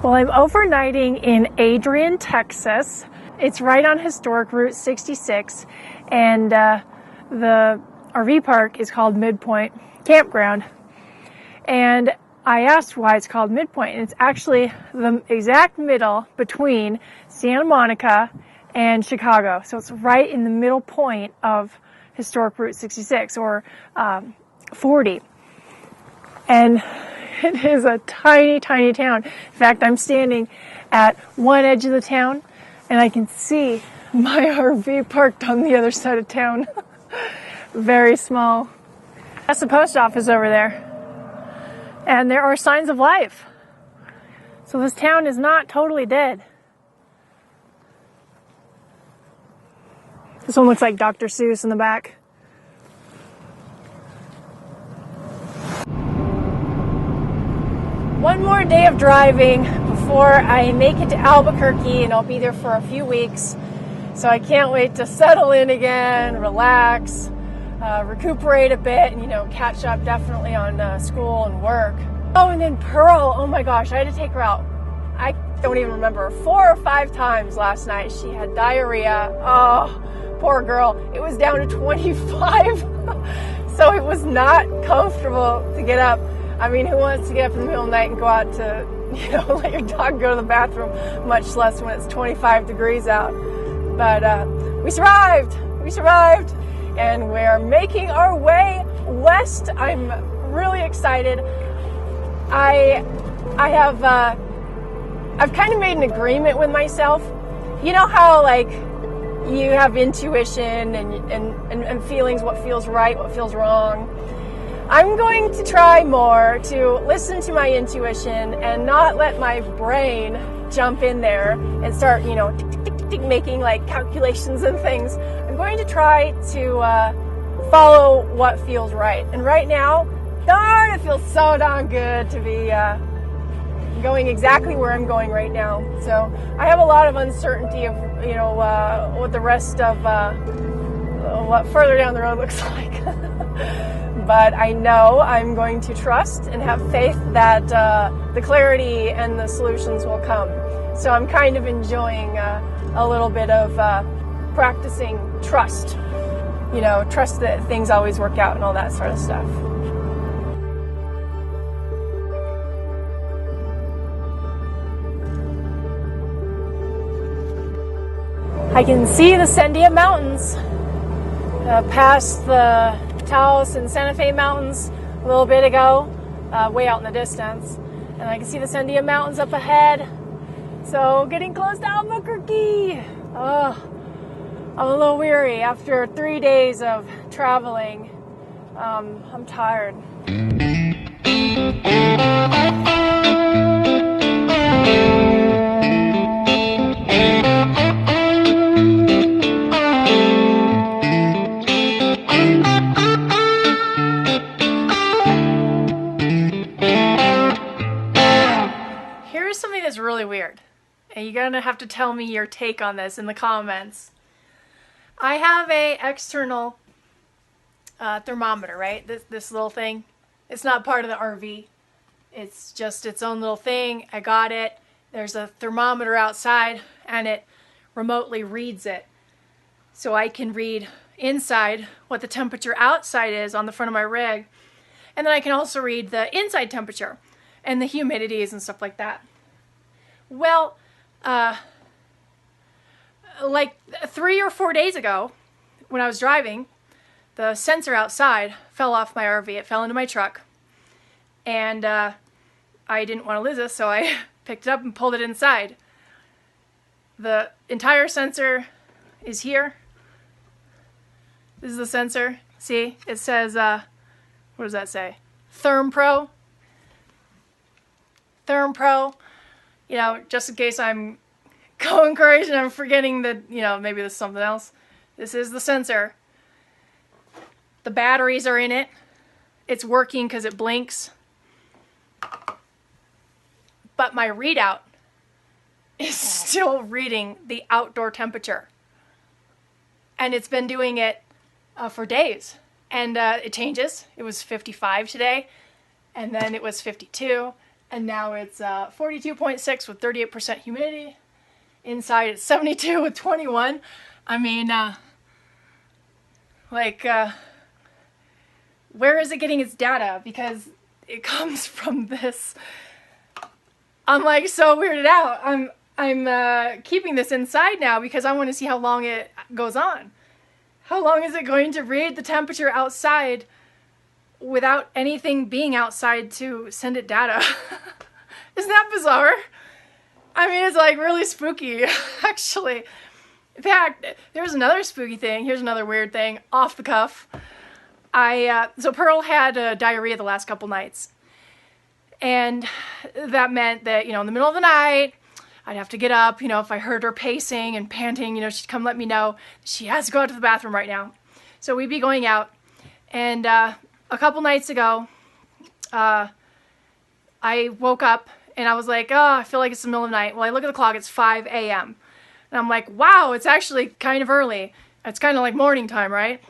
Well, I'm overnighting in Adrian, Texas. It's right on historic Route 66, and the RV park is called Midpoint Campground. And I asked why it's called Midpoint, and it's actually the exact middle between Santa Monica and Chicago. So it's right in the middle point of historic Route 66, or 40. And it is a tiny, tiny town. In fact, I'm standing at one edge of the town, and I can see my RV parked on the other side of town. Very small. That's the post office over there. And there are signs of life. So this town is not totally dead. This one looks like Dr. Seuss in the back. One more day of driving before I make it to Albuquerque, and I'll be there for a few weeks. So I can't wait to settle in again, relax, recuperate a bit, and, catch up definitely on school and work. Oh, and then Pearl, oh my gosh, I had to take her out. I don't even remember, 4 or 5 times last night. She had diarrhea. Oh, poor girl. It was down to 25. So it was not comfortable to get up. I mean, who wants to get up in the middle of the night and go out to, let your dog go to the bathroom, much less when it's 25 degrees out. But we survived, and we're making our way west. I'm really excited. I've kind of made an agreement with myself. You know how, you have intuition and feelings, what feels right, what feels wrong. I'm going to try more to listen to my intuition and not let my brain jump in there and start, tick, making calculations and things. I'm going to try to follow what feels right. And right now, darn, it feels so darn good to be going exactly where I'm going right now. So I have a lot of uncertainty of, what the rest of what further down the road looks like. But I know I'm going to trust and have faith that the clarity and the solutions will come. So I'm kind of enjoying a little bit of practicing trust. Trust that things always work out and all that sort of stuff. I can see the Sandia Mountains past the Taos and Santa Fe Mountains a little bit ago, way out in the distance. And I can see the Sandia Mountains up ahead. So getting close to Albuquerque. Oh, I'm a little weary after 3 days of traveling. I'm tired. Is really weird, and you're gonna have to tell me your take on this in the comments. I have a external thermometer, right? This little thing. It's not part of the RV. It's just its own little thing. I got it. There's a thermometer outside, and it remotely reads it. So I can read inside what the temperature outside is on the front of my rig, and then I can also read the inside temperature and the humidities and stuff like that. Well, 3 or 4 days ago, when I was driving, the sensor outside fell off my RV. It fell into my truck. And I didn't want to lose it, so I picked it up and pulled it inside. The entire sensor is here. This is the sensor. See, it says, what does that say? ThermPro. ThermPro. Just in case I'm going crazy and I'm forgetting that, maybe this is something else. This is the sensor. The batteries are in it. It's working because it blinks. But my readout is still reading the outdoor temperature. And it's been doing it for days. And it changes. It was 55 today. And then it was 52. and now it's 42.6 with 38% humidity. Inside it's 72 with 21. I mean, where is it getting its data? Because it comes from this. I'm like so weirded out. I'm keeping this inside now because I want to see how long it goes on. How long is it going to read the temperature outside without anything being outside to send it data? Isn't that bizarre? I mean, it's like really spooky, actually. In fact, there's another spooky thing. Here's another weird thing, off the cuff. So Pearl had diarrhea the last couple nights. And that meant that, in the middle of the night, I'd have to get up, if I heard her pacing and panting, she'd come let me know she has to go out to the bathroom right now. So we'd be going out. And a couple nights ago, I woke up and I was like, oh, I feel like it's the middle of the night. Well, I look at the clock, it's 5 a.m. And I'm like, wow, it's actually kind of early. It's kind of like morning time, right?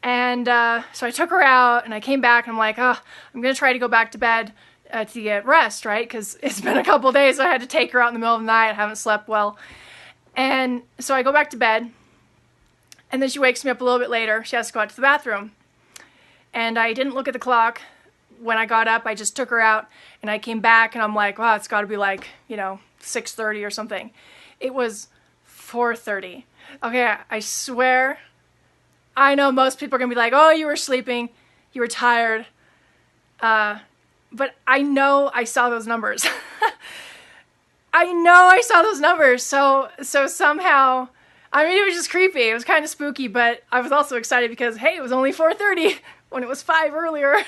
And so I took her out and I came back and I'm like, oh, I'm going to try to go back to bed to get rest, right? Because it's been a couple days, so I had to take her out in the middle of the night. I haven't slept well. And so I go back to bed, and then she wakes me up a little bit later. She has to go out to the bathroom. And I didn't look at the clock when I got up. I just took her out, and I came back, and I'm like, wow, it's got to be like, 6:30 or something. It was 4:30. Okay, I swear, I know most people are going to be like, oh, you were sleeping, you were tired. But I know I saw those numbers. I know I saw those numbers. So somehow, I mean, it was just creepy. It was kind of spooky, but I was also excited because, hey, it was only 4:30 when it was 5 earlier.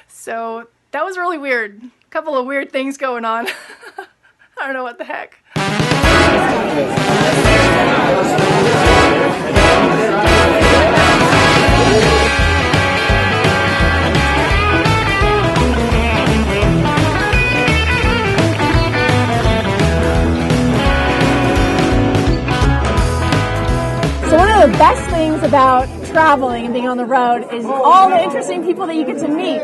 So that was really weird. A couple of weird things going on. I don't know what the heck. So one of the best things about traveling and being on the road is all the interesting people that you get to meet.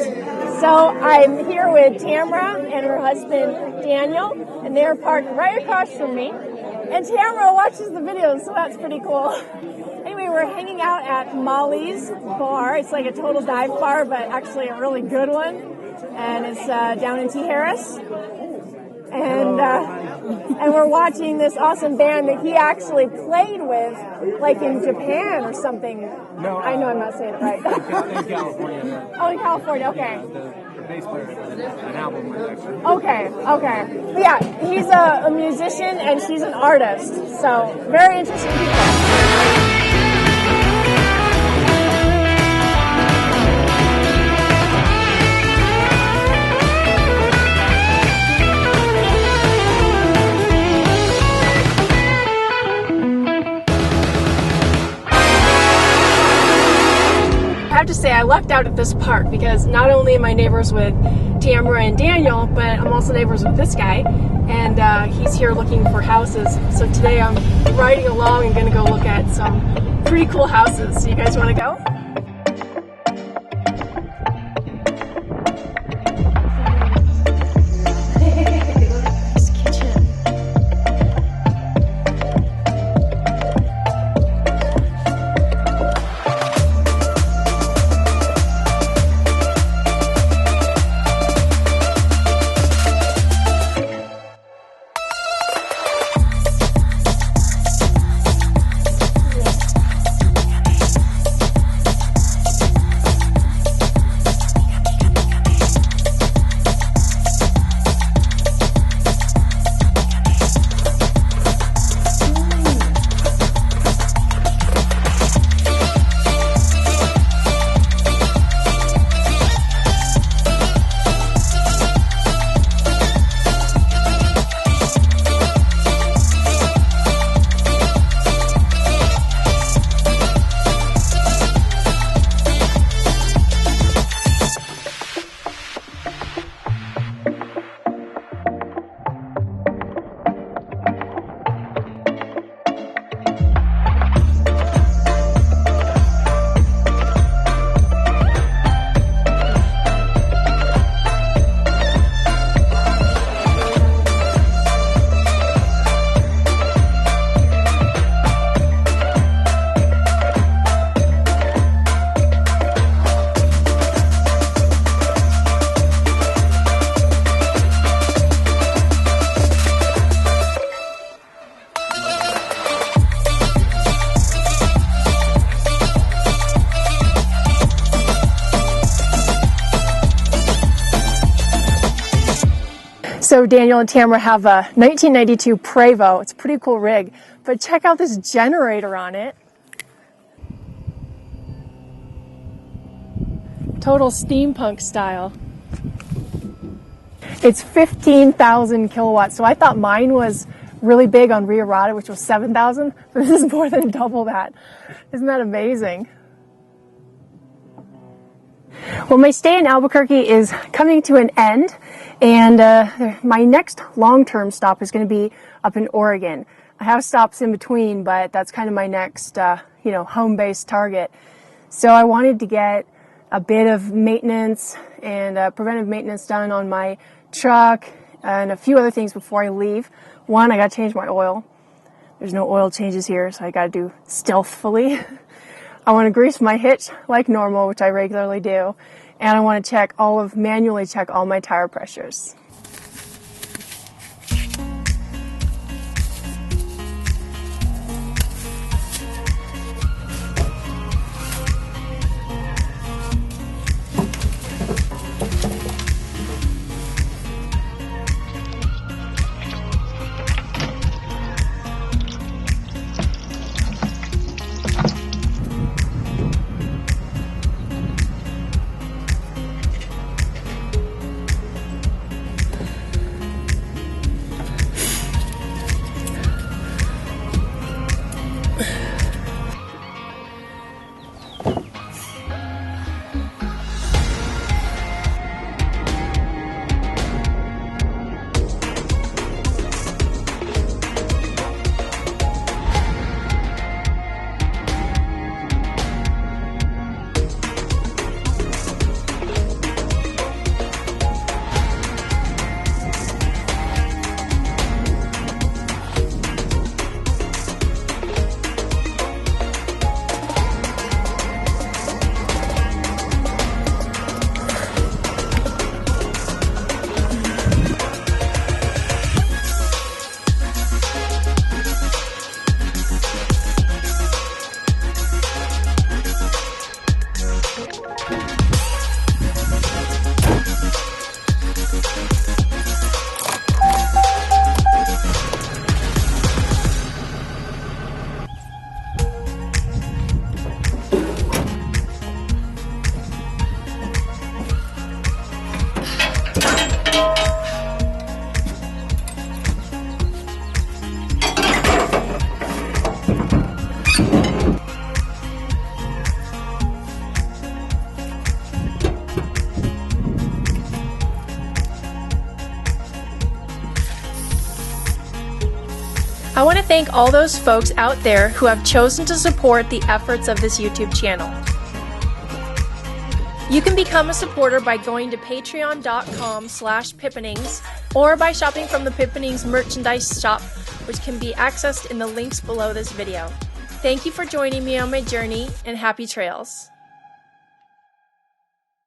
So I'm here with Tamara and her husband Daniel, and they're parked right across from me. And Tamara watches the videos, so that's pretty cool. Anyway, we're hanging out at Molly's Bar. It's like a total dive bar, but actually a really good one. And it's down in T. Harris. And we're watching this awesome band that he actually played with, like in Japan or something. No, I know I'm not saying it right. in California. Oh, in California, okay. The bass player did an album with actually. Okay. But yeah, he's a musician and she's an artist. So, very interesting people. I have to say I lucked out at this park because not only am I neighbors with Tamara and Daniel, but I'm also neighbors with this guy, and he's here looking for houses. So today I'm riding along and going to go look at some pretty cool houses. So you guys want to go? So Daniel and Tamara have a 1992 Prevost. It's a pretty cool rig, but check out this generator on it. Total steampunk style. It's 15,000 kilowatts. So I thought mine was really big on Rio Rada, which was 7,000, but this is more than double that. Isn't that amazing? Well, my stay in Albuquerque is coming to an end, and my next long-term stop is going to be up in Oregon. I have stops in between, but that's kind of my next, home-based target. So I wanted to get a bit of maintenance and preventive maintenance done on my truck and a few other things before I leave. One, I got to change my oil. There's no oil changes here, so I got to do stealthily. I want to grease my hitch like normal, which I regularly do, and I want to manually check all my tire pressures. I want to thank all those folks out there who have chosen to support the efforts of this YouTube channel. You can become a supporter by going to patreon.com/Pippenings or by shopping from the Pippenings merchandise shop, which can be accessed in the links below this video. Thank you for joining me on my journey, and happy trails.